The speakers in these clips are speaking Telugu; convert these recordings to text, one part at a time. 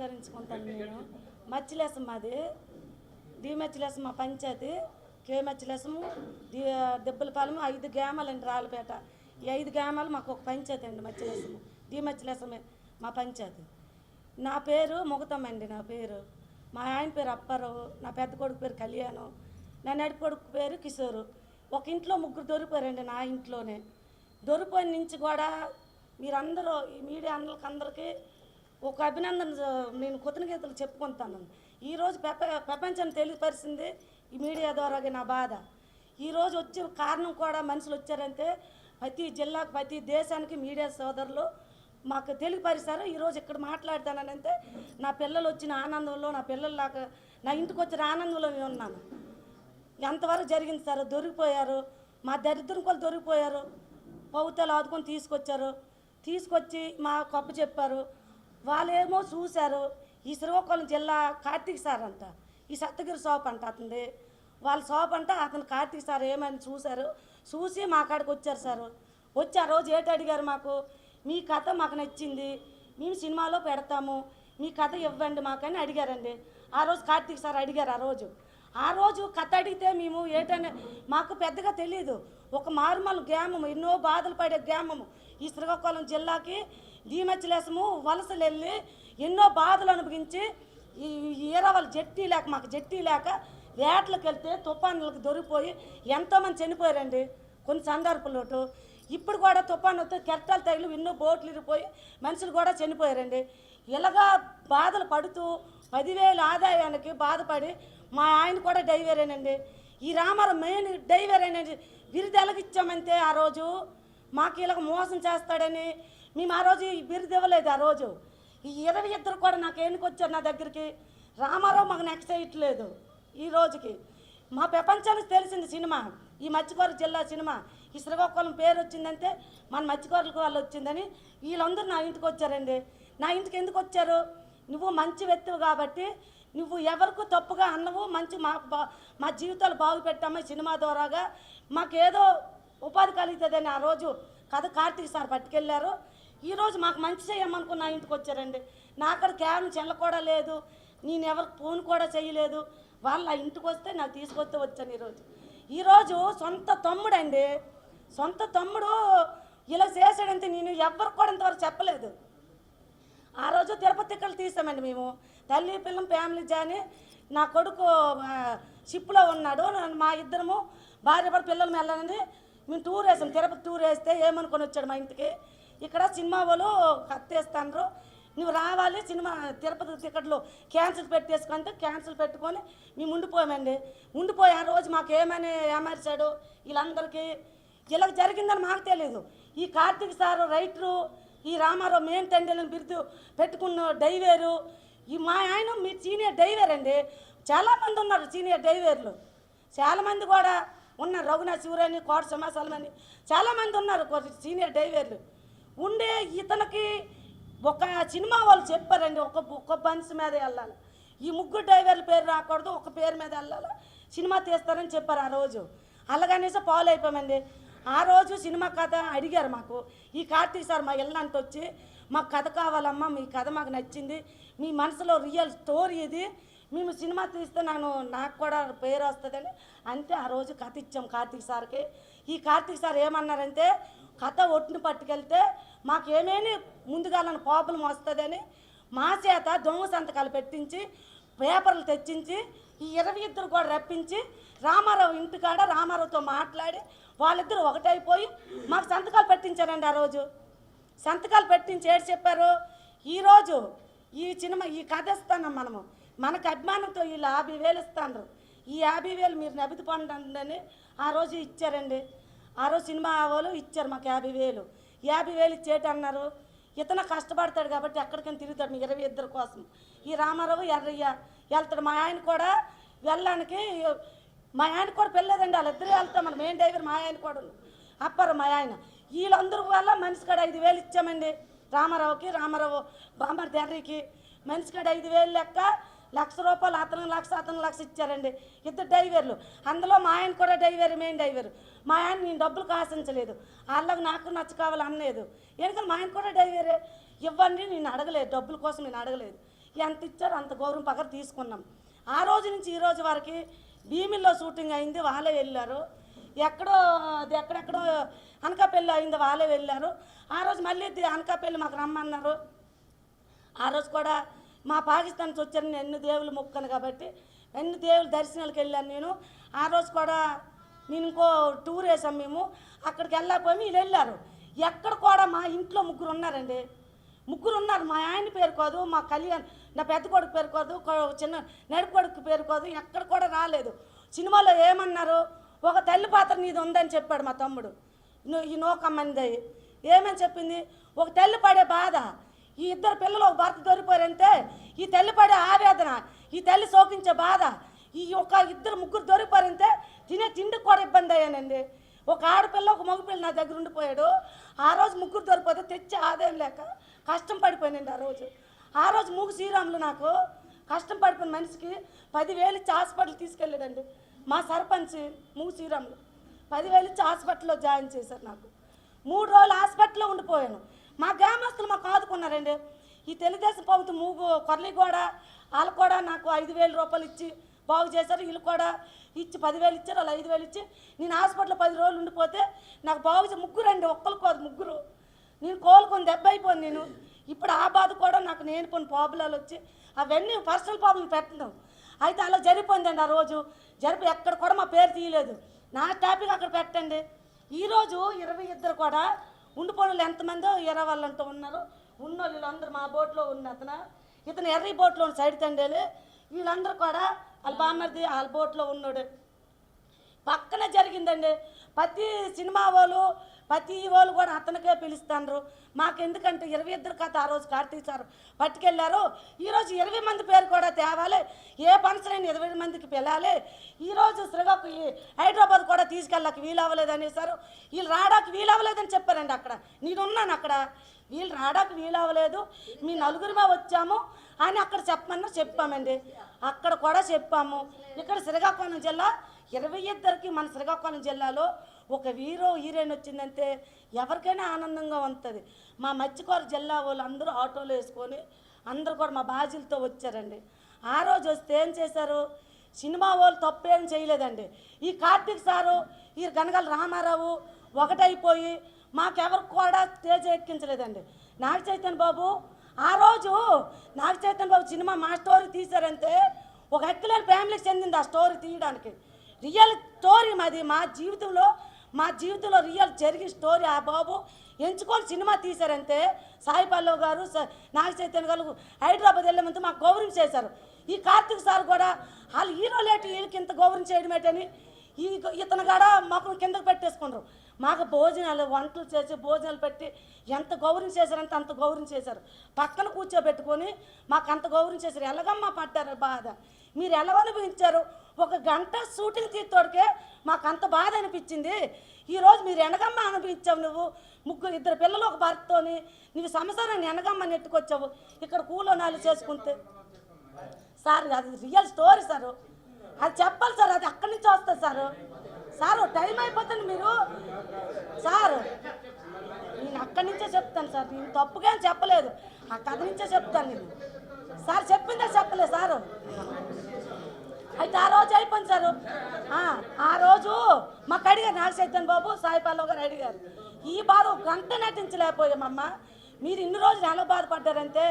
నమస్కరించుకుంటాను. నేను మచ్చిలేసం మాది డి మచ్చిలేసం మా పంచాయతీ కే మచ్చిలేసము దెబ్బలపాలెం 5 గ్రామాలండి రాళ్ళపేట. ఈ 5 గ్రామాలు మాకు ఒక పంచాయతీ అండి. మచ్చిలేసము డి మచ్చిలేసమే మా పంచాయతీ. నా పేరు మొగతమ్మ అండి. నా పేరు మా ఆయన పేరు అప్పారావు, నా పెద్ద కొడుకు పేరు కళ్యాణం, నా నడి కొడుకు పేరు కిషోరు. ఒక ఇంట్లో 3 దొరికిపోయారండి. నా ఇంట్లోనే దొరికిపోయిన నుంచి కూడా మీరందరూ ఈ మీడియా అందరికీ ఒక అభినందన నేను కృతజ్ఞతలు చెప్పుకుంటాను. ఈరోజు ప్రపంచాన్ని తెలియపరిచింది ఈ మీడియా ద్వారాగా నా బాధ. ఈరోజు వచ్చే కారణం కూడా మనుషులు వచ్చారంటే ప్రతి జిల్లాకు ప్రతి దేశానికి మీడియా సోదరులు మాకు తెలియపరిచారు. ఈరోజు ఇక్కడ మాట్లాడతానంటే నా పిల్లలు వచ్చిన ఆనందంలో, నా పిల్లల్లాగా నా ఇంటికి వచ్చిన ఆనందంలో నేను ఉన్నాను. ఎంతవరకు జరిగింది సార్? దొరికిపోయారు, మా దరిద్రం కూడా దొరికిపోయారు. పౌతాలు ఆదుకొని తీసుకొచ్చి మా కప్పు చెప్పారు. వాళ్ళేమో చూశారు. ఈ శ్రీకాకుళం జిల్లా కార్తీక్ సార్ అంట, ఈ సప్తగిరి షాప్ అంట అతనిది, వాళ్ళ షాప్ అంట. అతను కార్తీక్ సార్ ఏమని చూసి మా కాడికి వచ్చారు సార్. వచ్చి ఆ రోజు ఏటి అడిగారు, మాకు మీ కథ మాకు నచ్చింది, మేము సినిమాలో పెడతాము, మీ కథ ఇవ్వండి మాకని అడిగారండి. ఆ రోజు కార్తీక్ సార్ అడిగారు. ఆ రోజు కథ అడిగితే మేము ఏటనే మాకు పెద్దగా తెలియదు. ఒక మారుమూల గ్రామము, ఎన్నో బాధలు పడే గ్రామము ఈ శ్రీకాకుళం జిల్లాకి దీమచ్చిలేసము. వలసలు వెళ్ళి ఎన్నో బాధలు అనుభవించి ఈ ఈరవాళ్ళు మాకు జట్టి లేక వేటలకు వెళ్తే తుఫానులకు దొరికిపోయి ఎంతోమంది చనిపోయారండి. కొన్ని సందర్భాలు ఇప్పుడు కూడా తుఫాను వస్తే కెరటాలు తగిలి ఎన్నో బోట్లు ఇరిగిపోయి మనుషులు కూడా చనిపోయారండి. ఇలాగా బాధలు పడుతూ 10,000 ఆదాయానికి బాధపడి మా ఆయన కూడా డ్రైవేరేనండి. ఈ రామారావు మెయిన్ డ్రైవేరేనండి. బిరుదు ఎలాగిచ్చామంటే ఆ రోజు మాకు ఇలాగ మోసం చేస్తాడని మేము ఆ రోజు ఈ బిరుదు ఇవ్వలేదు. ఆ రోజు ఈ 22 కూడా నాకు ఎన్నికొచ్చారు నా దగ్గరికి. రామారావు మాకు నెక్స్ట్ చేయట్లేదు. ఈ రోజుకి మా ప్రపంచానికి తెలిసింది సినిమా, ఈ మత్స్యకారు జిల్లా సినిమా. ఈ శ్రీకాకుళం పేరు వచ్చిందంటే మన మత్స్యకారులకు వాళ్ళు వచ్చిందని వీళ్ళందరూ నా ఇంటికి వచ్చారండి. నా ఇంటికి ఎందుకు వచ్చారు? నువ్వు మంచి వ్యక్తివి కాబట్టి, నువ్వు ఎవరికి తప్పుగా అన్నవు, మంచి మా జీవితాలు బాగు పెట్టామా సినిమా ద్వారాగా మాకేదో ఉపాధి కలుగుతుందని ఆ రోజు కథ కార్తీక్ సార్ పట్టుకెళ్ళారు. ఈరోజు మాకు మంచి చేయమనుకుని నా ఇంటికి వచ్చారండి. నా అక్కడ కేవలం చెల్ల కూడా లేదు, నేను ఎవరికి ఫోన్ కూడా చేయలేదు. వాళ్ళు ఆ ఇంటికి వస్తే నాకు తీసుకొస్తే వచ్చాను. ఈరోజు సొంత తమ్ముడు ఇలా చేశాడంటే నేను ఎవరికి కూడా ఇంతవరకు చెప్పలేదు. ఆ రోజు తిరుపతి టికెట్లు తీసామండి మేము, తల్లి పిల్లం ఫ్యామిలీ జాని. నా కొడుకు షిప్లో ఉన్నాడు, మా ఇద్దరము భార్య పిల్లలు వెళ్ళాలని మేము టూర్ వేసాం. తిరుపతి టూర్ వేస్తే ఏమనుకొని వచ్చాడు మా ఇంటికి, ఇక్కడ సినిమా వాళ్ళు కత్తేస్తాండ్రు, నువ్వు రావాలి, సినిమా తిరుపతి టికెట్లు క్యాన్సిల్ పెట్టేసుకుంటే క్యాన్సిల్ పెట్టుకొని మేము ఉండిపోయామండి. ఆ రోజు మాకు ఏమని ఏమర్చాడు వీళ్ళందరికీ. ఇలా జరిగిందని మాకు తెలియదు. ఈ కార్తీక్ సారు రైటరు, ఈ రామారావు మెయిన్ తండ్రిని బిరుదు పెట్టుకున్న డ్రైవేరు, ఈ మా ఆయన మీ సీనియర్ డ్రైవర్ అండి. చాలామంది ఉన్నారు సీనియర్ డ్రైవర్లు, చాలామంది కూడా ఉన్నారు. రఘునాథ్ శివరాని, కోట సమాసాలమని చాలామంది ఉన్నారు సీనియర్ డ్రైవర్లు ఉండే. ఇతనికి ఒక సినిమా వాళ్ళు చెప్పారండి, ఒక బన్స్ మీద వెళ్ళాలి, ఈ 3 డ్రైవర్ల పేరు రాకూడదు, ఒక పేరు మీద వెళ్ళాలి, సినిమా తీస్తారని చెప్పారు. ఆ రోజు అలాగనేసి ఫాలో అయిపోయామండి. ఆ రోజు సినిమా కథ అడిగారు మాకు. ఈ కార్తీక్ సార్ మా ఇల్లంటే వచ్చి, మాకు కథ కావాలమ్మా, మీ కథ మాకు నచ్చింది, మీ మనసులో రియల్ స్టోరీ ఇది, మేము సినిమా తీస్తే నాకు కూడా పేరు వస్తుందని అంటే ఆ రోజు కథ ఇచ్చాం కార్తీక్ సార్కి. ఈ కార్తీక్ సార్ ఏమన్నారంటే, కథ ఒట్టుని పట్టుకెళ్తే మాకు ఏమేమి ముందుగాలని ప్రాబ్లం వస్తుందని మా చేత దొంగ సంతకాలు పెట్టించి పేపర్లు తెచ్చించి ఈ 22 కూడా రప్పించి రామారావు ఇంటికాడ రామారావుతో మాట్లాడి వాళ్ళిద్దరూ ఒకటైపోయి మాకు సంతకాలు పెట్టించారండి. ఆ రోజు సంతకాలు పెట్టించి ఏడు చెప్పారు, ఈరోజు ఈ సినిమా ఈ కథ ఇస్తాం మనకు అభిమానంతో వీళ్ళు 50,000 ఇస్తాను, ఈ 50,000 మీరు నబితి పండండి ఆ రోజు ఇచ్చారండి. ఆ రోజు సినిమా వాళ్ళు ఇచ్చారు మాకు 50,000 ఇచ్చేటి అన్నారు. ఇతను కష్టపడతాడు కాబట్టి ఎక్కడికైనా తిరుగుతాడు మీ 22 కోసం. ఈ రామారావు ఎర్రయ్య వెళ్తాడు. మా ఆయన కూడా వెళ్ళడానికి, మా ఆయన కూడా పెళ్ళలేదండి, వాళ్ళిద్దరూ వెళ్తాం. మన మెయిన్ డ్రైవర్ మా ఆయన కూడా అప్పారు మా ఆయన. వీళ్ళందరూ వల్ల మనిషి కాడ 5,000 ఇచ్చామండి రామారావు బామ్మర్ది ఎర్రికి. మనిషి కాడ 5,000 లెక్క ₹1,00,000, అతను 1,00,000 ఇచ్చారండి. 2 డ్రైవర్లు, అందులో మా ఆయన కూడా డ్రైవర్, మెయిన్ డ్రైవర్. మా ఆయన నేను డబ్బులు ఆశించలేదు, వాళ్ళకి నాకు నచ్చ కావాలి అనలేదు. ఎందుకంటే మా ఆయన కూడా డ్రైవరే. ఇవ్వండి నేను అడగలేదు, డబ్బుల కోసం నేను అడగలేదు. ఎంత ఇచ్చారో అంత గౌరవం పక్కన తీసుకున్నాం. ఆ రోజు నుంచి ఈ రోజు వరకు భీమిల్లో షూటింగ్ అయింది, వాళ్ళే వెళ్ళారు. ఎక్కడెక్కడో అనకాపల్లి అయింది, వాళ్ళే వెళ్ళారు. ఆ రోజు మళ్ళీ అనకాపల్లి మాకు రమ్మన్నారు. ఆ రోజు కూడా మా పాకిస్తాన్ నుంచి వచ్చాను, నేను ఎన్ని దేవుళ్ళు మొక్కను కాబట్టి ఎన్ని దేవుళ్ళ దర్శనాలకు వెళ్ళాను నేను. ఆ రోజు కూడా నేను ఇంకో టూర్ వేసాం మేము, అక్కడికి వెళ్ళకపోయి వీళ్ళు వెళ్ళారు. ఎక్కడ కూడా మా ఇంట్లో ముగ్గురు ఉన్నారండి, ముగ్గురు ఉన్నారు. మా ఆయన పేరు కాదు, మా కళ్యాణ్ నా పెద్ద కొడుకు పేరు కాదు, చిన్న నడుపు కొడుకు పేరు కాదు, ఎక్కడ కూడా రాలేదు. సినిమాలో ఏమన్నారు, ఒక తల్లి పాత్ర నీది ఉందని చెప్పాడు మా తమ్ముడు. ఈ నోకమ్మంది ఏమని చెప్పింది, ఒక తల్లి పడే బాధ, ఈ ఇద్దరు పిల్లలు ఒక భర్త దొరికిపోయారంటే ఈ తల్లి పడే ఆవేదన, ఈ తల్లి శోకించే బాధ, ఈ ఒక ఇద్దరు ముగ్గురు దొరికిపోయారంటే తినే తిండికి కూడా ఇబ్బంది అయ్యానండి. ఒక ఆడపిల్ల ఒక మగపిల్ల నా దగ్గర ఉండిపోయాడు. ఆ రోజు ముగ్గురు దొరికిపోతే తెచ్చే ఆదాయం లేక కష్టం పడిపోయానండి. ఆ రోజు మూగు శ్రీరాములు నాకు కష్టం పడిపోయిన మనిషికి 10,000 ఇచ్చి హాస్పిటల్ తీసుకెళ్ళాడండి మా సర్పంచ్. మూగు శ్రీరాములు 10,000 ఇచ్చి హాస్పిటల్లో జాయిన్ చేశారు. నాకు 3 రోజులు హాస్పిటల్లో ఉండిపోయాను. మా గ్రామస్తులు మాకు ఆదుకున్నారండి. ఈ తెలుగుదేశం ప్రభుత్వం మూగు కొర్లిగూడ వాళ్ళు కూడా నాకు 5,000 రూపాయలు ఇచ్చి బాగు చేశారు. వీళ్ళు కూడా ఇచ్చి 10,000 ఇచ్చారు, వాళ్ళు 5,000 ఇచ్చి నేను హాస్పిటల్లో 10 రోజులు ఉండిపోతే నాకు బాగు చేసి ముగ్గురు అండి, ఒక్కరు కాదు ముగ్గురు. నేను కోలుకొని దెబ్బ అయిపోను నేను. ఇప్పుడు ఆ బాధ కూడా నాకు నేను కొన్ని ప్రాబ్లాలు వచ్చి అవన్నీ పర్సనల్ ప్రాబ్లం పెట్టడం అయితే అలా జరిగిపోయిందండి. ఆ రోజు ఎక్కడ కూడా మా పేరు తీయలేదు. నా టాపిక్ అక్కడ పెట్టండి. ఈరోజు 22 కూడా ఉండిపోయిన ఎంతమందో 20 వాళ్ళు అంటూ ఉన్నారు. ఉన్నోళ్ళు వీళ్ళందరూ మా బోట్లో ఉన్న ఇతను ఎర్రీ బోట్లో ఉన్న సైడ్ తండేలు, వీళ్ళందరూ కూడా వాళ్ళ బామ్మర్ది వాళ్ళ బోట్లో ఉన్నాడు. పక్కనే జరిగిందండి. ప్రతి సినిమా వాళ్ళు కూడా అతనికే పిలుస్తున్నారు. మాకెందుకంటే 22 కథ ఆ రోజు కార్తీక్ సార్ పట్టుకెళ్ళారు. ఈరోజు 20 మంది పేరు కూడా తేవాలి, ఏ ఫంక్షన్ అయినా 20 మందికి పిలాలి. ఈరోజు శ్రీకాకు హైదరాబాద్ కూడా తీసుకెళ్ళక వీలవ్వలేదు అనేసారు. వీళ్ళు రావడానికి వీలవ్వలేదని చెప్పారండి. అక్కడ నేనున్నాను, అక్కడ వీళ్ళు రావడానికి వీలవ్వలేదు, మీ నలుగురిమే వచ్చాము అని అక్కడ చెప్పామండి. అక్కడ కూడా చెప్పాము. ఇక్కడ శ్రీకాకుళం జిల్లా 22కి మన శ్రీకాకుళం జిల్లాలో ఒక హీరోయిన్ వచ్చిందంటే ఎవరికైనా ఆనందంగా ఉంటుంది. మా మత్స్యకార జిల్లా వాళ్ళు అందరూ ఆటోలు వేసుకొని అందరూ కూడా మా బాజీలతో వచ్చారండి. ఆ రోజు వస్తే ఏం చేశారు, సినిమా వాళ్ళు తప్పేం చేయలేదండి. ఈ కార్తీక్ సారు ఈ గనగల రామారావు ఒకటైపోయి మాకెవరికి కూడా స్టేజ్ ఎక్కించలేదండి. నాగ చైతన్య బాబు ఆ రోజు సినిమా మా స్టోరీ తీశారంటే ఒక హక్కులేని ఫ్యామిలీకి చెందింది ఆ స్టోరీ తీయడానికి. రియల్ స్టోరీ మాది, మా జీవితంలో రియల్ జరిగిన స్టోరీ ఆ బాబు ఎంచుకొని సినిమా తీశారంటే సాయి పల్లవ్ గారు నాగ చైతన్య గారు హైదరాబాద్ వెళ్ళేమంతా మాకు గౌరవం చేశారు. ఈ కార్తీక్ సార్ కూడా వాళ్ళు హీరోలేటి వీళ్ళకి ఇంత గౌరవం చేయడం ఏంటని ఇతను కూడా మాకు కిందకు పెట్టేసుకున్నారు. మాకు భోజనాలు వంటలు చేసి భోజనాలు పెట్టి ఎంత గౌరవం చేశారంటే అంత గౌరవం చేశారు. పక్కన కూర్చోబెట్టుకొని మాకు అంత గౌరవం చేశారు. ఎలాగమ్మా పడ్డారు బాధ, మీరు ఎలా అనిపించారు? 1 గంట షూటింగ్ తీస్తోడికే మాకు అంత బాధ అనిపించింది. ఈరోజు మీరు ఎనగమ్మ అనిపించావు, నువ్వు 2 పిల్లలు ఒక భర్తతోని నువ్వు సంసారాన్ని ఎనగమ్మ నెట్టుకొచ్చావు. ఇక్కడ కూలోనాలు చేసుకుంటే సార్ అది రియల్ స్టోరీ సార్, అది చెప్పాలి సార్, అది అక్కడి నుంచి వస్తుంది సారు టైం అయిపోతుంది మీరు సారు. నేను అక్కడి నుంచే చెప్తాను సార్, నేను తప్పుగా చెప్పలేదు, ఆ కథ నుంచే చెప్తాను నేను సార్. చెప్పిందే చెప్పలేదు సారు. అయితే ఆ రోజు అయిపోయింది సారు. ఆ రోజు మాకు అడిగారు నాగ చైతన్య బాబు సాయి పల్లవ్ గారు అడిగారు, ఈ బాధ 1 గంట నటించలేకపోయామమ్మ, మీరు ఇన్ని రోజులు ఎలా బాధపడ్డారంటే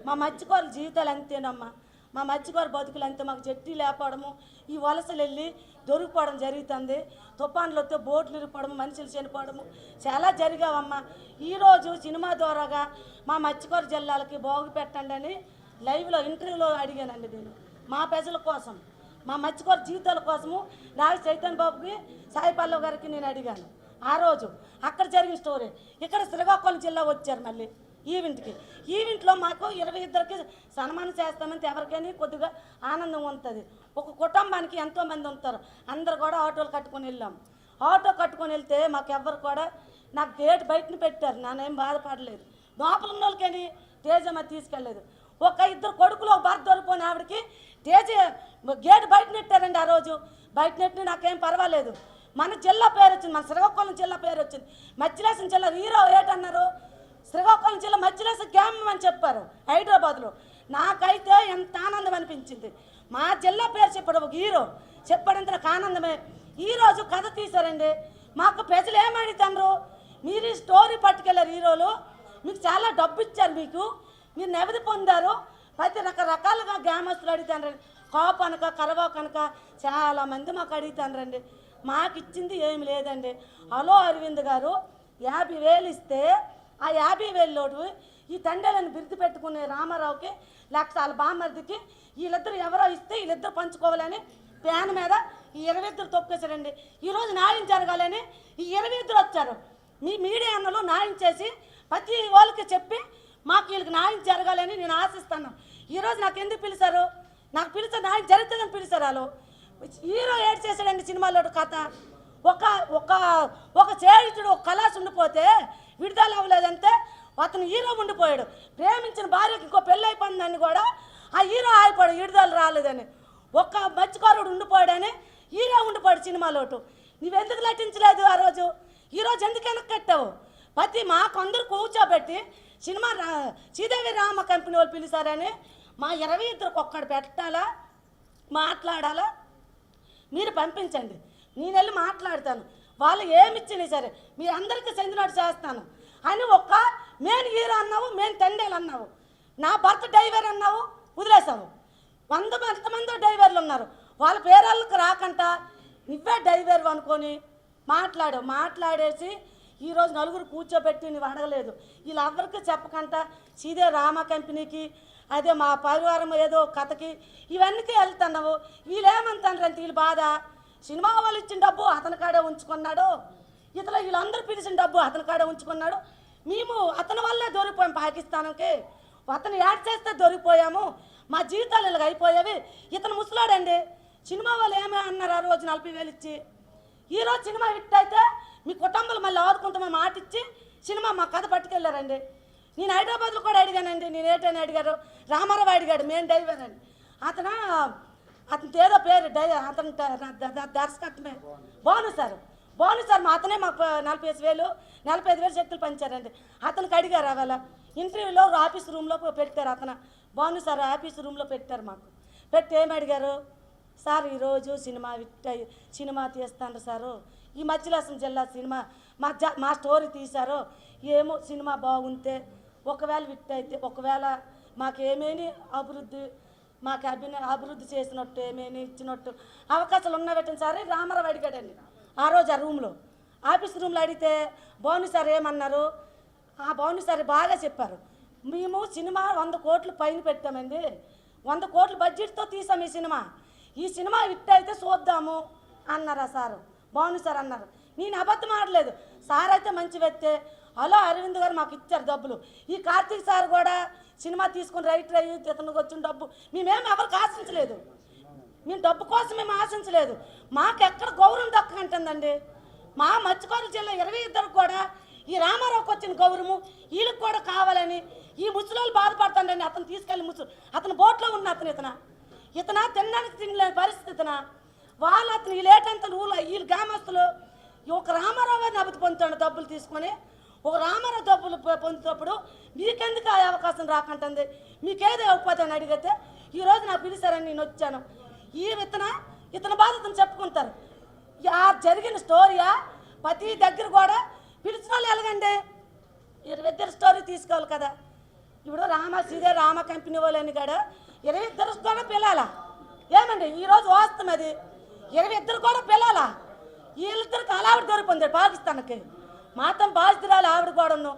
మా మత్స్యకారుల జీవితాలు అంతేనమ్మా, మా మత్స్యకారు బతుకులు అంతే, మాకు జట్టి లేపడము, ఈ వలసలు వెళ్ళి దొరికిపోవడం జరుగుతుంది, తుఫాన్లు వస్తే బోట్లు ఇరిగిపోవడం, మనుషులు చనిపోవడము చాలా జరిగావమ్మా. ఈరోజు సినిమా ద్వారాగా మా మత్స్యకారు జిల్లాలకి బాగు పెట్టండి అని లైవ్లో ఇంటర్వ్యూలో అడిగానండి నేను. మా ప్రజల కోసం, మా మత్స్యకారు జీవితాల కోసము నాగ చైతన్య బాబుకి సాయి పల్లవ్ గారికి నేను అడిగాను. ఆ రోజు అక్కడ జరిగిన స్టోరీ. ఇక్కడ శ్రీకాకుళం జిల్లా వచ్చారు మళ్ళీ ఈవెంట్లో మాకు 22కి సన్మానం చేస్తామంటే ఎవరికైనా కొద్దిగా ఆనందం ఉంటుంది. ఒక కుటుంబానికి ఎంతోమంది ఉంటారు, అందరు కూడా ఆటోలు కట్టుకొని వెళ్ళాం. ఆటో కట్టుకొని వెళ్తే మాకు ఎవరు కూడా నాకు గేట్ బయటని పెట్టారు, నానేం బాధపడలేదు. లోపల ఉన్న వాళ్ళకని తేజమ్మ తీసుకెళ్ళలేదు. 2 కొడుకులు ఒక భర్త దొరికిపోయిన ఆవిడకి గేట్ బయట నెట్టారండి. ఆ రోజు బయట నెట్టి నాకేం పర్వాలేదు. మన జిల్లా పేరు వచ్చింది, మన శ్రీకాకుళం జిల్లా పేరు వచ్చింది. మత్స్యలేశం జిల్లా హీరో ఏటన్నారు, శ్రీకాకుళం జిల్లా మత్స్యలేశం గ్రామం అని చెప్పారు హైదరాబాద్లో. నాకైతే ఎంత ఆనందం అనిపించింది. మా జిల్లా పేరు చెప్పాడు ఒక హీరో, చెప్పాడంటే నాకు ఆనందమే. ఈరోజు కథ తీశారండి. మాకు ప్రజలు ఏమడుగుతారు, మీరు ఈ స్టోరీ పట్టుకెళ్ళారు హీరోలు, మీకు చాలా డబ్బు ఇచ్చారు, మీరు నెవది పొందారు. ప్రతి రకరకాలుగా గ్రామస్తులు అడుగుతారండి. కాపు అనక కరవాకు అనక చాలామంది మాకు అడుగుతారండి. మాకు ఇచ్చింది ఏమి లేదండి. హలో అరవింద్ గారు 50,000 ఇస్తే ఆ 50,000 ఈ తండ్రులను బిరుదు పెట్టుకునే రామారావుకి లక్షల బామ్మర్దికి వీళ్ళిద్దరు ఎవరో ఇస్తే వీళ్ళిద్దరు పంచుకోవాలని ప్యాన్ మీద ఈ 22 తొక్కేశారండి. ఈరోజు న్యాయం జరగాలని ఈ 22 వచ్చారు. మీ మీడియా అన్నలు న్యాయం చేసి ప్రతి వాళ్ళకి చెప్పి మాకు వీళ్ళకి న్యాయం జరగాలని నేను ఆశిస్తాను. ఈరోజు నాకు ఎందుకు పిలిచారు, నాకు పిలిచే న్యాయం జరుగుతుందని పిలిచారు. వాళ్ళు హీరో ఏడ్ చేశాడండి సినిమాలో కథ. ఒక ఒక ఒక చేయుడు ఒక కళాస్ ఉండిపోతే విడుదల అవ్వలేదంటే అతను హీరో ఉండిపోయాడు. ప్రేమించిన భార్యకి ఇంకో పెళ్ళి అయిపోయిందని కూడా ఆ హీరో ఆగిపోయాడు, విడుదల రాలేదని. ఒక్క మత్స్యకారుడు ఉండిపోయాడని హీరో ఉండిపోయాడు సినిమాలోటు. నువ్వెందుకు నటించలేదు ఆ రోజు? ఈరోజు ఎందుకు వెనక్కి కట్టావు? ప్రతి మాకు అందరూ కూర్చోబెట్టి సినిమా శ్రీదేవి రామ కంపెనీ వాళ్ళు పిలిచారని మా 22 ఒక్కడు పెట్టాలా, మాట్లాడాలా, మీరు పంపించండి, నేను వెళ్ళి మాట్లాడతాను. వాళ్ళు ఏమిచ్చినా సరే మీరు అందరికీ చెందినట్టు చేస్తాను అని ఒక్క మెయిన్ హీరో అన్నావు, మెయిన్ తండేలు అన్నావు, నా భర్త డ్రైవర్ అన్నావు, వదిలేసావు. 100 మంది డ్రైవర్లు ఉన్నారు, వాళ్ళ పేరాళ్ళకి రాకంట నువ్వే డ్రైవర్ అనుకొని మాట్లాడేసి ఈరోజు నలుగురు కూర్చోబెట్టి నువ్వు అడగలేదు. వీళ్ళెవరికి చెప్పకంట శ్రీదేవి రామ కంపెనీకి అదే మా పరివారం ఏదో కథకి ఇవన్నీ వెళ్తున్నావు. వీళ్ళేమంటారంటే వీళ్ళు బాధ, సినిమా వాళ్ళు ఇచ్చిన డబ్బు అతని కాడే ఉంచుకున్నాడు, వీళ్ళందరూ పిలిచిన డబ్బు అతని కాడే ఉంచుకున్నాడు. మేము అతని వల్లే దొరికిపోయాం పాకిస్తాన్కి, అతను యాడ్ చేస్తే దొరికిపోయాము, మా జీవితాలు ఇలాగ అయిపోయేవి. ఇతను ముసలాడండి. సినిమా వాళ్ళు ఏమే అన్నారు ఆ రోజు 40,000 ఇచ్చి. ఈరోజు సినిమా హిట్ అయితే మీ కుటుంబాలు మళ్ళీ ఆదుకుంటామని మాట ఇచ్చి సినిమా మా కథ పట్టుకెళ్ళారండి. నేను హైదరాబాద్లో కూడా అడిగానండి, నేను ఏంటని అడిగారు, రామారావు అడిగాడు మెయిన్ డ్రైవర్ అని. అతను ఏదో పేరు అతను దర్శకత్వమే బాను సార్ మా అతనే మాకు 45,000 చెక్కులు పంచారండి. అతనికి అడిగారు అవాళ ఇంటర్వ్యూలో ఆఫీస్ రూమ్లో పెట్టారు. అతను బాను సార్ ఆఫీస్ రూమ్లో పెట్టారు. మాకు పెట్టి ఏమి అడిగారు, సార్ ఈరోజు సినిమా తీస్తాను సారు, ఈ మధ్యలాసం జిల్లా సినిమా మా స్టోరీ తీశారు, ఏమో సినిమా బాగుంటే ఒకవేళ హిట్ అయితే ఒకవేళ మాకేమేమి అభివృద్ధి చేసినట్టు ఏమేమి ఇచ్చినట్టు అవకాశాలు ఉన్నవెట్టండి సార్ రామారావు అడిగాడండి. ఆ రోజు ఆ రూమ్లో ఆఫీస్ రూమ్లో అడిగితే భాను సార్ ఏమన్నారు, ఆ భాను సార్ బాగా చెప్పారు, మేము సినిమా 100 కోట్లు పైన పెట్టామండి, 100 కోట్ల బడ్జెట్తో తీసాం ఈ సినిమా హిట్ అయితే చూద్దాము అన్నారు. ఆ సారు భాను సార్ అన్నారు. నేను అబద్ధం ఆడలేదు, సార్ అయితే మంచి వ్యక్తే. హలో అరవింద్ గారు మాకు ఇచ్చారు డబ్బులు. ఈ కార్తీక్ సార్ కూడా సినిమా తీసుకుని రైటర్ అయ్యి ఇతనికి వచ్చిన డబ్బు మేమేమి ఎవరికి ఆశించలేదు, మేము డబ్బు కోసం మేము ఆశించలేదు. మాకు ఎక్కడ గౌరవం దక్కకంటుందండి. మా మత్స్యకారు జిల్లా 22 కూడా ఈ రామారావుకి వచ్చిన గౌరవము వీళ్ళకి కూడా కావాలని ఈ ముసలోళ్ళు బాధపడుతుండండి. అతను తీసుకెళ్ళి అతను బోట్లో ఉన్న ఇతన తినడానికి తినలేని పరిస్థితి వాళ్ళు అతను వీళ్ళేటంత వీళ్ళు గ్రామస్తులు ఒక రామారావు గారిని అభివృద్ధి పొందుతాడు డబ్బులు తీసుకొని. ఒక రామారావు డబ్బులు పొందుతున్నప్పుడు మీకెందుకు ఆ అవకాశం రాకంటుంది, మీకేదో ఇవ్వకపోతే అని అడిగితే ఈరోజు నాకు పిలిచారని నేను వచ్చాను. ఇతని బాధతను చెప్పుకుంటారు. ఆ జరిగిన స్టోరీయా ప్రతి దగ్గర కూడా పిలిచిన వాళ్ళు ఎలాగండి 22 స్టోరీ తీసుకోవాలి కదా. ఇప్పుడు శ్రీదేవి రామ కంపెనీ వాళ్ళని కూడా 22 కూడా పిల్లాలా ఏమండి? ఈరోజు వాస్తవం అది 22 కూడా పిల్లాలా. వీళ్ళిద్దరికి అలా ఆవిడ దొరికింది పాకిస్తాన్కి, మాత్రం బాధితురాలు ఆవిడ కూడా.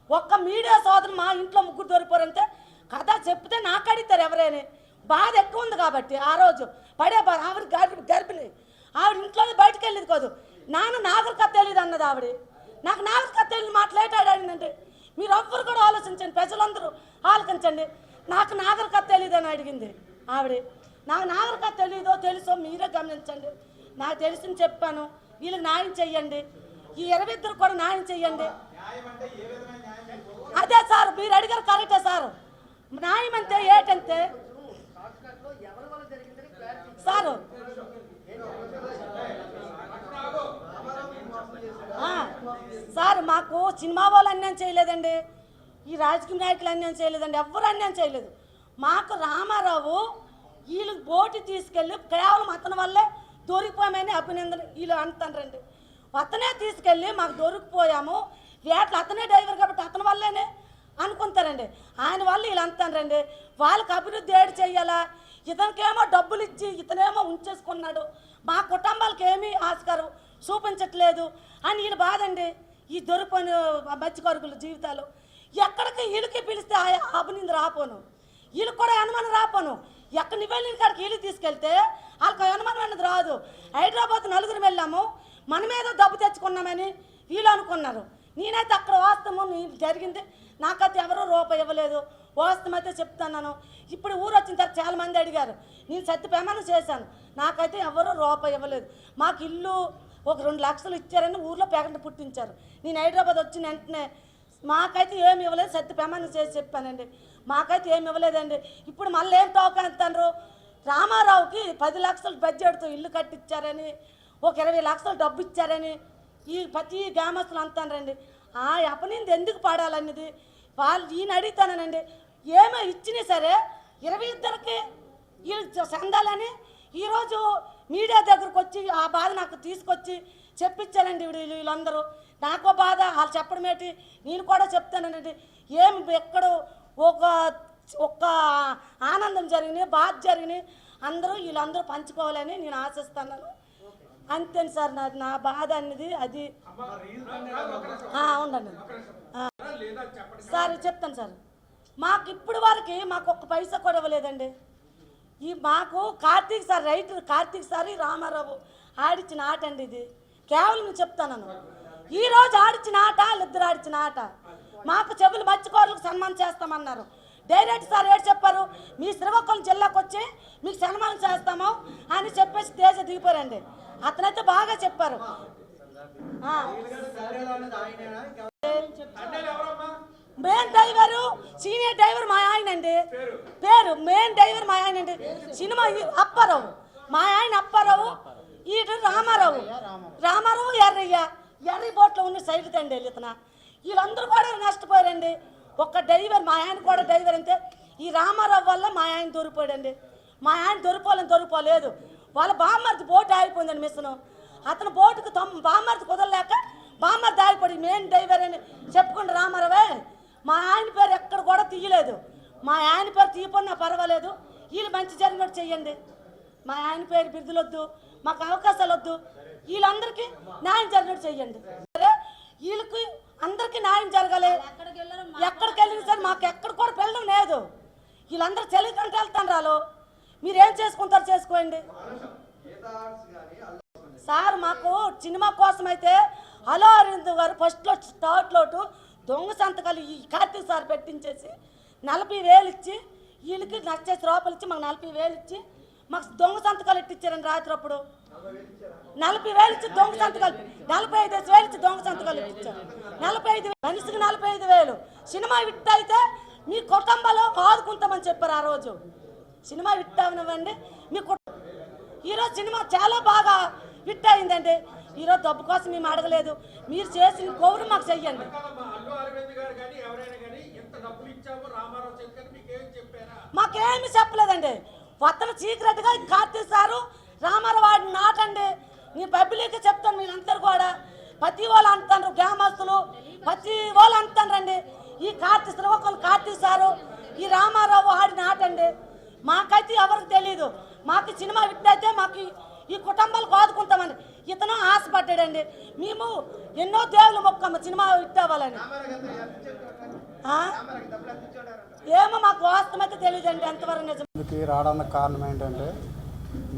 ఒక్క మీడియా సోదరు మా ఇంట్లో 3 దొరికిపోరంటే కథ చెప్తే నాకు అడుగుతారు ఎవరైనా. బాధ ఎక్కువ ఉంది కాబట్టి ఆ రోజు ఆవిడ గర్భిణి, ఆవిడ ఇంట్లో బయటకు వెళ్ళేది కాదు. నాగర్ కథ తెలియదు అన్నది ఆవిడ. నాకు నాగర్ కథ తెలియదు మాట్లాడాడంటే మీరు ఎవ్వరు కూడా ఆలోచించండి, ప్రజలందరూ ఆలోచించండి. నాకు నాగర్ కథ తెలియదు అని అడిగింది ఆవిడ. నాకు నాగర్ కథ తెలీదో తెలుసో మీరే గమనించండి. నాకు తెలిసింది చెప్పాను, వీళ్ళకి న్యాయం చెయ్యండి, ఈ 22 కూడా న్యాయం చెయ్యండి. అదే సార్ మీరు అడిగారు కరెక్టే సార్. న్యాయం అంటే ఏంటంటే సారు సార్ మాకు సినిమా వాళ్ళు అన్యాయం చేయలేదండి, ఈ రాజకీయ నాయకులు అన్యాయం చేయలేదండి, ఎవ్వరు అన్యాయం చేయలేదు. మాకు రామారావు వీళ్ళు బోటు తీసుకెళ్ళి కేవలం అతని వల్లే దొరికిపోయామని అభినందన వీళ్ళు అంటారండి. అతనే తీసుకెళ్ళి మాకు దొరికిపోయాము, వేటలు అతనే డ్రైవర్ కాబట్టి అతని వల్లేనే అనుకుంటారండి. ఆయన వల్ల వీళ్ళు అంటారండి. వాళ్ళకి అభివృద్ధి ఏడు చెయ్యాలా, ఇతనికేమో డబ్బులు ఇచ్చి ఇతనేమో ఉంచేసుకున్నాడు, మా కుటుంబాలకు ఏమీ ఆస్కారం చూపించట్లేదు అని వీళ్ళు బాధ అండి. ఈ దొరికిపోయిన మత్స్యకారుల జీవితాలు ఎక్కడికి వీళ్ళకి పిలిస్తే అభినందన రాపోను, వీళ్ళకి కూడా అనుమానం రాపోను. ఎక్కడిని వెళ్ళిన కాడికి వీళ్ళు తీసుకెళ్తే వాళ్ళకి అనుమానం అనేది రాదు. హైదరాబాద్ నలుగురు వెళ్ళాము, మనమేదో డబ్బు తెచ్చుకున్నామని వీళ్ళు అనుకున్నారు. నేనైతే అక్కడ వాస్తవం జరిగింది, నాకైతే ఎవరో రూపాయి ఇవ్వలేదు. వాస్తవం అయితే చెప్తున్నాను. ఇప్పుడు ఊరు వచ్చిన తర్వాత చాలామంది అడిగారు, నేను సత్య ప్రమాణం చేశాను, నాకైతే ఎవరో రూపాయి ఇవ్వలేదు. మాకు ఇల్లు ఒక 2 లక్షలు ఇచ్చారని ఊర్లో పేగంట పుట్టించారు. నేను హైదరాబాద్ వచ్చిన వెంటనే మాకైతే ఏమి ఇవ్వలేదు, సత్య ప్రమాణం చేసి చెప్పానండి. మాకైతే ఏమి ఇవ్వలేదండి. ఇప్పుడు మళ్ళీ ఏం తోకంటారు, రామారావుకి 10 లక్షలు బడ్జెట్తో ఇల్లు కట్టించారని, ఒక 20 లక్షలు డబ్బు ఇచ్చారని ఈ ప్రతి గ్రామస్తులు అంటారండి. ఆ అపనింది ఎందుకు పాడాలన్నది వాళ్ళు ఈయన అడుగుతానండి. ఏమో ఇచ్చినా సరే 22కి వీళ్ళు సందాలని ఈరోజు మీడియా దగ్గరకు వచ్చి ఆ బాధ నాకు తీసుకొచ్చి చెప్పించారండి. వీళ్ళందరూ నాకో బాధ, వాళ్ళు చెప్పడం ఏంటి, నేను కూడా చెప్తానండి. ఏమి ఎక్కడో ఒక్క ఆనందం జరిగినాయి, బాధ జరిగినాయి, వీళ్ళందరూ పంచుకోవాలని నేను ఆశిస్తున్నాను. అంతేను సార్, నా బాధ అనేది అది. ఉండండి సార్, చెప్తాను సార్. మాకు ఇప్పుడు వరకు మాకు ఒక్క పైసా కూడా ఇవ్వలేదండి. మాకు Karthik sir, writer Karthik sir, Ramarao ఆడిచ్చిన ఆట అండి ఇది. కేవలం నేను చెప్తాను, ఈరోజు ఆడిచ్చిన ఆట, వాళ్ళిద్దరు ఆడిచ్చిన ఆట. మాకు చెవులు మత్స్యకారులకు సన్మానం చేస్తామన్నారు. డైరెక్ట్ సార్ ఏడు చెప్పారు, మీ శ్రీకాకుళం జిల్లాకు వచ్చి మీకు సన్మానం చేస్తాము అని చెప్పేసి తేజ దిగిపోరండి. అతనైతే బాగా చెప్పారు. మెయిన్ డ్రైవరు, సీనియర్ డ్రైవర్ మా ఆయన అండి, పేరు మెయిన్ డ్రైవర్ మా ఆయన అండి. సినిమా అప్పారావు, మా ఆయన అప్పారావు, ఈడు రామారావు ఎర్రి బోట్లో ఉన్న సైడ్ తండి ఇతన. వీళ్ళందరూ కూడా నష్టపోయారండి. ఒక్క డ్రైవర్, మా ఆయన కూడా డ్రైవర్ అంతే. ఈ రామారావు వల్ల మా ఆయన దొరికిపోయాడండి. మా ఆయన దొరికిపోలేదు. వాళ్ళ బామ్మర్ది బోటు ఆగిపోయిందండి మిషను. అతను బోటుకు బామ్మర్ది కుదరలేక బామ్మర్ది ఆగిపోయి మెయిన్ డ్రైవర్ అని చెప్పుకుంటే రామారావే. మా ఆయన పేరు ఎక్కడ కూడా తీయలేదు. మా ఆయన పేరు తీయపోయినా పర్వాలేదు, వీళ్ళు మంచి జరిగినట్టు చెయ్యండి. మా ఆయన పేరు బిరుదులు వద్దు, మాకు అవకాశాలు వద్దు, వీళ్ళందరికీ న్యాయం జరిగినట్టు చెయ్యండి. సరే, వీళ్ళకి అందరికీ న్యాయం జరగాలి. ఎక్కడికి వెళ్ళిన సరే మాకు ఎక్కడ కూడా పెళ్ళడం లేదు. వీళ్ళందరూ చెలికంటే వెళ్తాను రాలో, మీరేం చేసుకుంటారు చేసుకోండి సార్. మాకు సినిమా కోసం అయితే హలో అరవింద్ గారు ఫస్ట్లో స్టార్ట్లోటు దొంగ సంతకాలు ఈ కార్తీక్ సార్ పెట్టించేసి 40,000 ఇచ్చి, వీళ్ళకి నచ్చేసి రూపాయలు ఇచ్చి మాకు 40,000 ఇచ్చి మాకు దొంగ సంతకాలు ఇట్టించారండి. రాత్రి అప్పుడు 40,000 ఇచ్చి దొంగ సంతకాలు, 45,000 ఇచ్చి దొంగ సంతకాలు ఇచ్చారు. 45,000 మనిషికి 45,000. సినిమా విట్ అయితే మీ కుటుంబంలో ఆదుకుంటామని చెప్పారు ఆ రోజు. సినిమా విట్ అవనివ్వండి మీ ఈరోజు సినిమా చాలా బాగా హిట్ అయిందండి. ఈరోజు డబ్బు కోసం మేము అడగలేదు, మీరు చేసిన గౌరవం మాకు చెయ్యండి. మాకేమి చెప్పలేదండి. అతను సీక్రెట్గా కార్తీక్ సారు రామారావు వాడిని నాటండి. నేను పబ్లిక్ చెప్తాను, మీరందరూ కూడా ప్రతి వాళ్ళు అంటారు, గ్రామస్తులు ప్రతి వాళ్ళు అంటారండి. ఈ శ్రీకాకుళం కార్తీక్ సారు ఈ రామారావు ఆడిన ఆటండి. మాకైతే ఎవరికి తెలీదు. మాకు సినిమా హిట్ అయితే మాకు ఈ కుటుంబాలకు ఆదుకుంటామని ఇతను ఆశపడ్డాడండి. మేము ఎన్నో దేవుళ్ళు మొక్కమ్మ సినిమా హిట్ అవ్వాలని. ఏమో మాకు వాస్తవం అయితే తెలియదండి ఎంతవరకు నిజం. రావడానికి కారణం ఏంటంటే,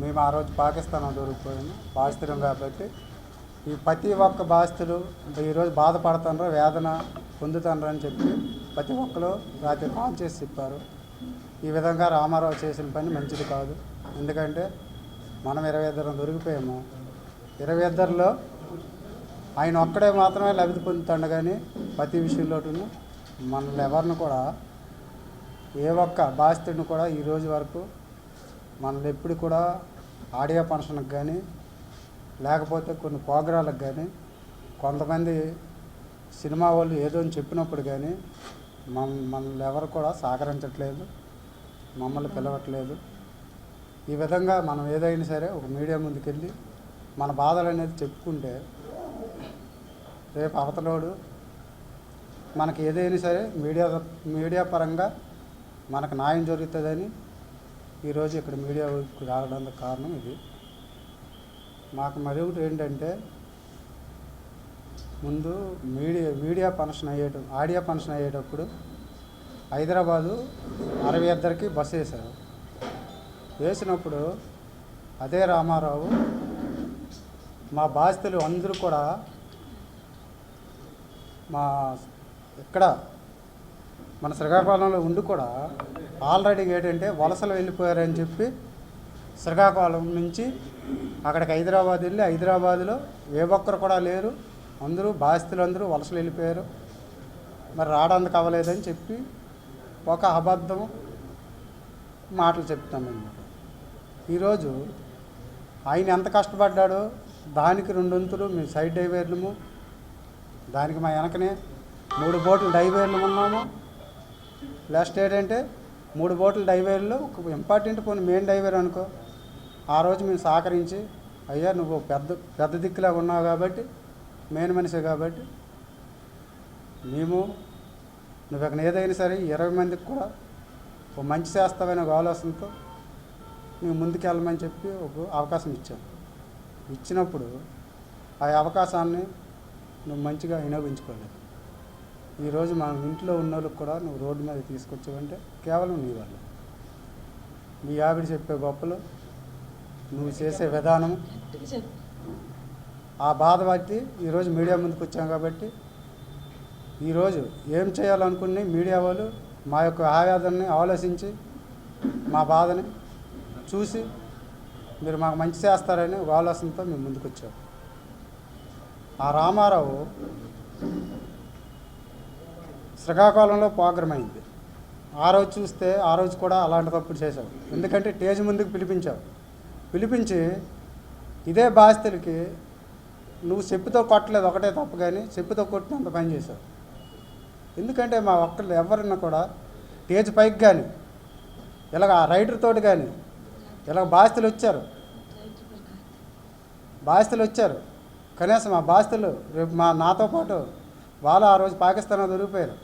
మేము ఆ రోజు పాకిస్తాన్ దొరికిపోయాము బాధితులం కాబట్టి ఈ ప్రతి ఒక్క బాధితులు ఈరోజు బాధపడుతున్నారు, వేదన పొందుతున్నారు అని చెప్పి ప్రతి ఒక్కరు రాత్రి కాల్ చేసి చెప్పారు. ఈ విధంగా రామారావు చేసిన పని మంచిది కాదు. ఎందుకంటే మనం 22 దొరికిపోయాము. 22లో ఆయన ఒక్కడే మాత్రమే లబ్ధి పొందుతాడు, కానీ ప్రతి విషయంలోనూ మనల్ని ఎవరిని కూడా ఏ ఒక్క బాధితుడిని కూడా ఈరోజు వరకు మనల్ని ఎప్పుడు కూడా ఆడియో ఫంక్షన్కి కానీ లేకపోతే కొన్ని ప్రోగ్రాలకు కానీ కొంతమంది సినిమా వాళ్ళు ఏదో అని చెప్పినప్పుడు కానీ మనల్ని ఎవరు కూడా సహకరించట్లేదు. మమ్మల్ని పిలవట్లేదు. ఈ విధంగా మనం ఏదైనా సరే ఒక మీడియా ముందుకెళ్ళి మన బాధలు అనేది చెప్పుకుంటే రేపు అవతలోడు మనకి ఏదైనా సరే మీడియా పరంగా మనకు న్యాయం జరుగుతుందని ఈరోజు ఇక్కడ మీడియాకి రావడానికి కారణం ఇది. మాకు మరొకటి ఏంటంటే ముందు ఆడియో ఫంక్షన్ అయ్యేటప్పుడు హైదరాబాదు 62కి బస్సు వేశారు. వేసినప్పుడు అదే రామారావు మా బాధితులు అందరూ కూడా ఇక్కడ మన శ్రీకాకుళంలో ఉండి కూడా ఆల్రెడీ ఏంటంటే వలసలు వెళ్ళిపోయారని చెప్పి శ్రీకాకుళం నుంచి అక్కడికి హైదరాబాద్ వెళ్ళి హైదరాబాద్లో ఏ ఒక్కరు కూడా లేరు, అందరూ బాధితులు అందరూ వలసలు వెళ్ళిపోయారు, మరి రావడానికి అవ్వలేదని చెప్పి ఒక అబద్ధం మాటలు చెప్తామన్నమాట. ఈరోజు ఆయన ఎంత కష్టపడ్డాడో దానికి 2 వంతులు మేము సైడ్ డైవర్లము, దానికి మా వెనకనే 3 బోట్లు డైవేర్లు ఉన్నాము. లాస్ట్ ఏంటంటే 3 బోట్లు డైవేర్లు ఒక ఇంపార్టెంట్ పోనీ మెయిన్ డైవేర్ అనుకో. ఆ రోజు మేము సహకరించి అయ్యా నువ్వు పెద్ద దిక్కులాగా ఉన్నావు కాబట్టి మెయిన్ మనిషి కాబట్టి నువ్వు అక్కడ ఏదైనా సరే 20 మందికి కూడా ఒక మంచి చేస్తావనే ఒక ఆలోచనతో నువ్వు ముందుకు వెళ్ళమని చెప్పి ఒక అవకాశం ఇచ్చాను. ఇచ్చినప్పుడు ఆ అవకాశాన్ని నువ్వు మంచిగా వినియోగించుకోలేదు. ఈరోజు మన ఇంట్లో ఉన్న వాళ్ళకి కూడా నువ్వు రోడ్డు మీద తీసుకొచ్చావంటే కేవలం నీ వల్ల. మీ ఆవిడ చెప్పే గొప్పలు, నువ్వు చేసే విధానం, ఆ బాధ బట్టి ఈరోజు మీడియా ముందుకు వచ్చాం కాబట్టి ఈరోజు ఏం చేయాలనుకుని మీడియా వాళ్ళు మా యొక్క ఆవేదనని ఆలోచించి మా బాధని చూసి మీరు మాకు మంచి చేస్తారని ఒక ఆలోచనతో మేము ముందుకు వచ్చాం. ఆ రామారావు శ్రీకాకుళంలో ప్రోగ్రాం అయింది. ఆ రోజు చూస్తే ఆ రోజు కూడా అలాంటి తప్పుడు చేశావు. ఎందుకంటే స్టేజ్ ముందుకు పిలిపించి ఇదే బాధితులకి నువ్వు చెప్పుతో కొట్టలేదు ఒకటే తప్పు, కానీ చెప్పుతో కొట్టినంత పని చేశావు. ఎందుకంటే మా ఒక్కళ్ళు ఎవరన్నా కూడా స్టేజ్ పైకి కానీ ఇలాగ ఆ రైటర్ తోటి కానీ ఇలాగ బాధితులు వచ్చారు. కనీసం ఆ బాధితులు రేపు నాతో పాటు వాళ్ళు ఆ రోజు పాకిస్తాన్లో దొరికిపోయారు.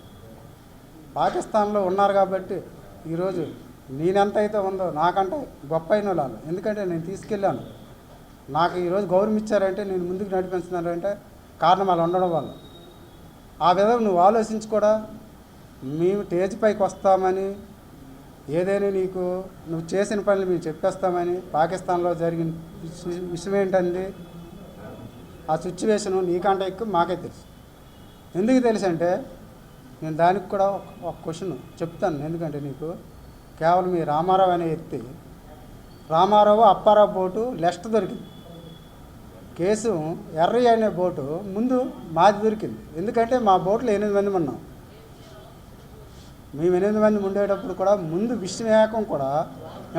పాకిస్తాన్లో ఉన్నారు కాబట్టి ఈరోజు నేనెంత అయితే ఉందో నాకంటే గొప్ప అయిన వాళ్ళు. ఎందుకంటే నేను తీసుకెళ్ళాను, నాకు ఈరోజు గౌరవం ఇచ్చారంటే నేను ముందుకు నడిపిస్తున్నానంటే కారణం వాళ్ళు ఉండడం వల్ల. ఆ విధంగా నువ్వు ఆలోచించి కూడా మేము స్టేజ్ పైకి వస్తామని ఏదైనా నువ్వు చేసిన పనులు మేము చెప్పేస్తామని పాకిస్తాన్లో జరిగిన విషయం ఏంటండి, ఆ సిచ్యువేషను నీకంటే ఎక్కువ మాకే తెలుసు. ఎందుకు తెలుసు అంటే నేను దానికి కూడా ఒక క్వశ్చన్ చెప్తాను. ఎందుకంటే నీకు కేవలం ఈ రామారావు అనే వ్యక్తి రామారావు అప్పారావు బోటు లెఫ్ట్ దొరికింది, కేసు ఎర్రయ్య అనే బోటు ముందు మాది దొరికింది. ఎందుకంటే మా బోట్లో 8 మంది ఉన్నాం. మేము 8 మంది ఉండేటప్పుడు కూడా ముందు విషయం కూడా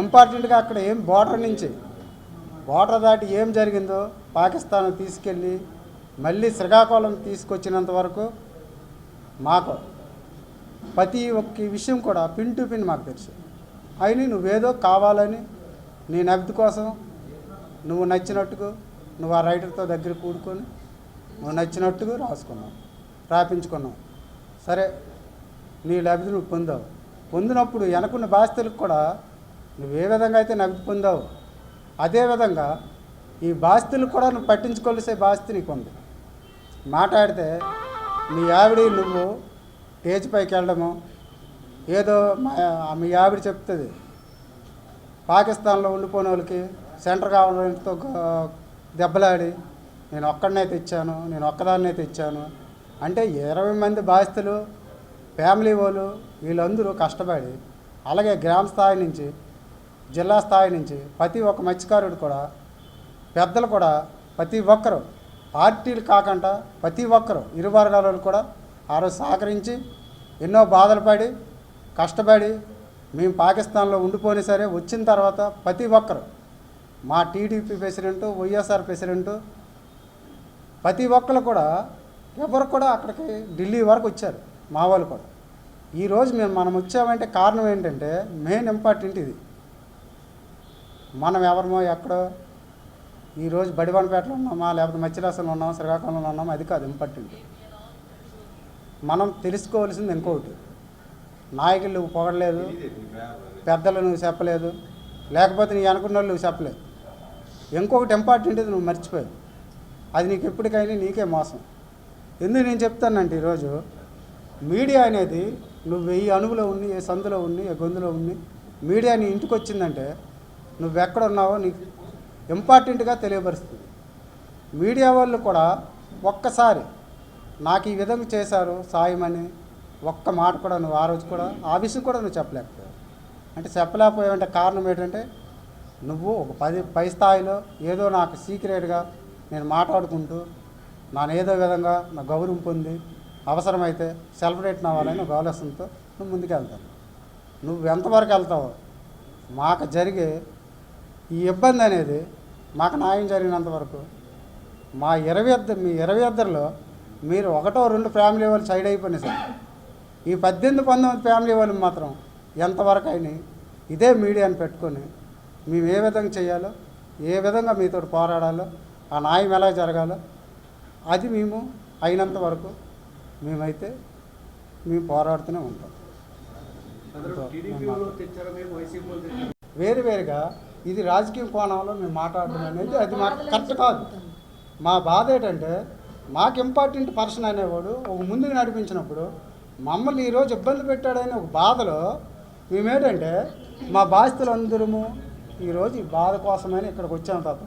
ఇంపార్టెంట్గా అక్కడ ఏం బోర్డర్ దాటి ఏం జరిగిందో పాకిస్తాన్ తీసుకెళ్ళి మళ్ళీ శ్రీకాకుళం తీసుకొచ్చినంత వరకు మాకు ప్రతి ఒక్క విషయం కూడా పిన్ టు పిన్ మాకు తెలుసు. అయినా నువ్వేదో కావాలని నీ నగదు కోసం నువ్వు నచ్చినట్టుగా నువ్వు ఆ రైటర్తో దగ్గర కూడుకొని నువ్వు నచ్చినట్టుగా రాపించుకున్నావు. సరే, నీ లబ్ధి నువ్వు పొందినప్పుడు వెనకున్న బాధితులకు కూడా నువ్వు ఏ విధంగా అయితే నగదు పొందావు అదేవిధంగా ఈ బాధితులకు కూడా నువ్వు పట్టించుకోలేసే బాధ్యత నీకు ఉంది. మాట్లాడితే మీ ఆవిడ నువ్వు స్టేజ్ పైకి వెళ్ళడము ఏదో మీ ఆవిడ చెప్తుంది పాకిస్తాన్లో ఉండిపోయిన వాళ్ళకి సెంటర్ కావడంతో దెబ్బలాడి నేను ఒక్కదాన్నే తెచ్చాను అంటే 20 మంది బాధితులు ఫ్యామిలీ వాళ్ళు వీళ్ళందరూ కష్టపడి అలాగే గ్రామ స్థాయి నుంచి జిల్లా స్థాయి నుంచి ప్రతి ఒక్క మత్స్యకారుడు కూడా పెద్దలు కూడా ప్రతి ఒక్కరు పార్టీలు కాకుండా ప్రతి ఒక్కరు ఇరు వర్గాల వాళ్ళు కూడా ఆ రోజు సహకరించి ఎన్నో బాధలు పడి కష్టపడి మేము పాకిస్తాన్లో ఉండిపోయినా సరే వచ్చిన తర్వాత ప్రతి ఒక్కరు మా టీడీపీ ప్రెసిడెంటు వైఎస్ఆర్ ప్రెసిడెంటు ప్రతి ఒక్కరు కూడా ఎవరు కూడా అక్కడికి ఢిల్లీ వరకు వచ్చారు. మా వాళ్ళు కూడా ఈరోజు మనం వచ్చామంటే కారణం ఏంటంటే మెయిన్ ఇంపార్టెంట్ ఇది. మనం ఎవరమో ఎక్కడో ఈరోజు బడివనపేటలో ఉన్నామా, లేకపోతే మచ్చిరాసంలో ఉన్నామా, శ్రీకాకుళంలో ఉన్నామా, అది కాదు ఇంపార్టెంట్. మనం తెలుసుకోవాల్సింది ఇంకొకటి, నాయకులు నువ్వు పొగడలేదు, పెద్దలు నువ్వు చెప్పలేదు, లేకపోతే నీ అనుకున్న వాళ్ళు నువ్వు చెప్పలేదు. ఇంకొకటి ఇంపార్టెంట్ ఇది నువ్వు మర్చిపోయావు. అది నీకు ఎప్పటికైనా నీకే మోసం. ఎందుకు నేను చెప్తానంటే ఈరోజు మీడియా అనేది నువ్వు 1000 అణువులో ఉన్ని, ఏ సందులో ఉన్ని, ఏ గొంతులో ఉన్ని, మీడియా నీ ఇంటికి వచ్చిందంటే నువ్వెక్కడ ఉన్నావో నీకు ఇంపార్టెంట్గా తెలియపరుస్తుంది. మీడియా వాళ్ళు కూడా ఒక్కసారి నాకు ఈ విధంగా చేశారు సాయమని ఒక్క మాట కూడా నువ్వు ఆ రోజు కూడా ఆ విషయం కూడా నువ్వు చెప్పలేకపోయావు. అంటే చెప్పలేకపోయావంటే కారణం ఏంటంటే నువ్వు ఒక పై స్థాయిలో ఏదో నాకు సీక్రెట్గా నేను మాట్లాడుకుంటూ నాను ఏదో విధంగా నా గౌరవం పొంది అవసరమైతే సెలబ్రేట్ అవ్వాలని ఒక ఆలోచనతో నువ్వు ముందుకు వెళ్తావు. నువ్వు ఎంతవరకు వెళ్తావో మాకు జరిగే ఈ ఇబ్బంది అనేది మాకు న్యాయం జరిగినంతవరకు మీ 22లో మీరు 1-2 ఫ్యామిలీ వాళ్ళు సైడ్ అయిపోయినాయి సార్. ఈ 18-19 ఫ్యామిలీ వాళ్ళు మాత్రం ఎంతవరకు అయినాయి ఇదే మీడియాని పెట్టుకొని మేము ఏ విధంగా చేయాలో, ఏ విధంగా మీతో పోరాడాలో, ఆ న్యాయం ఎలా జరగాలో అది మేము అయినంత వరకు మేమైతే మేము పోరాడుతూనే ఉంటాం. వేరుగా ఇది రాజకీయ కోణంలో మేము మాట్లాడడం అనేది అది మాకు కరెక్ట్ కాదు. మా బాధ ఏంటంటే మాకు ఇంపార్టెంట్ పర్సన్ అనేవాడు ఒక ముందుకు నడిపించినప్పుడు మమ్మల్ని ఈరోజు ఇబ్బంది పెట్టాడని ఒక బాధలో మేమేంటంటే మా బాధితులందరము ఈరోజు ఈ బాధ కోసమని ఇక్కడికి వచ్చాము తప్ప.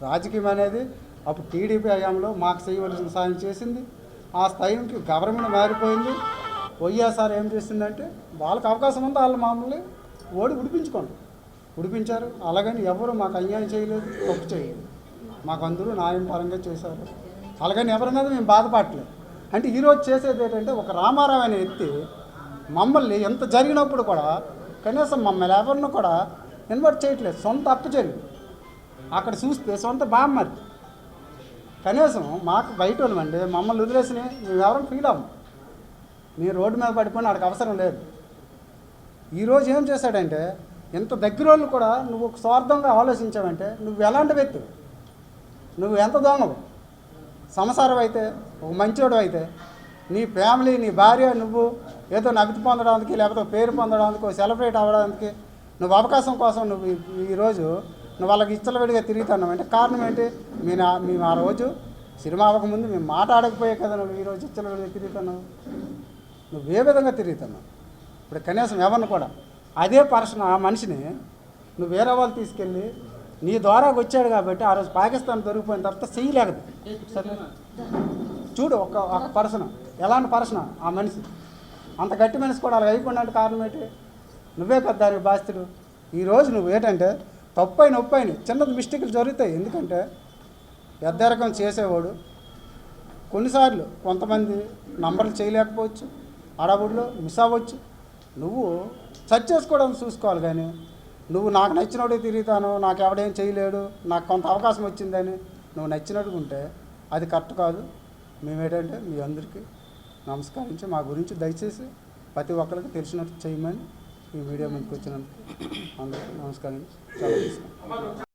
రాజకీయం అనేది అప్పుడు టీడీపీ హయాంలో మాకు చేయవలసిన సాయం చేసింది. ఆ స్థాయికి గవర్నమెంట్ మారిపోయింది. వైఎస్ఆర్ ఏం చేసిందంటే వాళ్ళకి అవకాశం ఉందో వాళ్ళు మమ్మల్ని ఉడిపించారు. అలాగని ఎవరు మాకు అన్యాయం చేయలేదు, తప్పు చేయలేదు. మాకు అందరూ న్యాయం పరంగా చేశారు. అలాగని ఎవరి మీద మేము బాధపడలేదు. అంటే ఈరోజు చేసేది ఏంటంటే ఒక రామారావు అనే వ్యక్తి మమ్మల్ని ఎంత జరిగినప్పుడు కూడా కనీసం మమ్మల్ని ఎవరిని కూడా ఇన్వైట్ చేయట్లేదు. సొంత అప్పు చెల్లి అక్కడ చూస్తే సొంత బామ్మది కనీసం మాకు బయట వాళ్ళమండి మమ్మల్ని వదిలేసిని మేము ఎవరం ఫీల్ అవ్వం. మేము రోడ్డు మీద పడిపోయిన వాడికి అవసరం లేదు. ఈరోజు ఏం చేశాడంటే ఇంత దగ్గర వాళ్ళు కూడా నువ్వు ఒక స్వార్థంగా ఆలోచించావంటే నువ్వు ఎలాంటి వ్యక్తి, నువ్వు ఎంత దొంగవు. సంసారం అయితే ఒక మంచోడు అయితే నీ ఫ్యామిలీ, నీ భార్య, నువ్వు ఏదో నగదు పొందడానికి లేకపోతే పేరు పొందడానికి సెలబ్రేట్ అవ్వడానికి నువ్వు అవకాశం కోసం నువ్వు ఈరోజు నువ్వు వాళ్ళకి ఇచ్చలవిడిగా తిరుగుతున్నావు అంటే కారణం ఏంటి? మేము ఆ రోజు సినిమా అవ్వకముందు మేము మాట్లాడకపోయే కదా నువ్వు ఈరోజు ఇచ్చలవిడిగా తిరుగుతున్నావు. నువ్వు ఏ విధంగా తిరుగుతున్నావు? ఇప్పుడు కనీసం ఎవరిని కూడా అదే పర్సన్ ఆ మనిషిని నువ్వు వేరే వాళ్ళు తీసుకెళ్ళి నీ ద్వారా వచ్చాడు కాబట్టి ఆ రోజు పాకిస్తాన్ దొరికిపోయిన తర్వాత చేయలేకదు. సరే చూడు ఒక పర్సన్ ఎలాంటి పర్సన్ ఆ మనిషి, అంత గట్టి మనిషి కూడా అలా అయిపోయినా అంటే కారణం ఏంటి? నువ్వే పెద్ద దానికి బాధితుడు. ఈరోజు నువ్వు ఏంటంటే తప్పైన ఒప్పైన చిన్నది మిస్టేక్లు జరుగుతాయి. ఎందుకంటే పెద్ద రకం చేసేవాడు కొన్నిసార్లు కొంతమంది నంబర్లు చేయలేకపోవచ్చు, అడవుల్లో మిస్ అవ్వచ్చు. నువ్వు సెర్చ్ చేసుకోవడానికి చూసుకోవాలి. కానీ నువ్వు నాకు నచ్చినోడే తిరుగుతాను, నాకు ఎవడేం చేయలేడు, నాకు కొంత అవకాశం వచ్చిందని నువ్వు నచ్చినట్టుగా ఉంటే అది కరెక్ట్ కాదు. మేమేంటంటే మీ అందరికీ నమస్కరించి మా గురించి దయచేసి ప్రతి ఒక్కరికి తెలిసినట్టు చేయమని ఈ మీడియా ముందుకు వచ్చినందుకు అందరికీ నమస్కరించి చాలా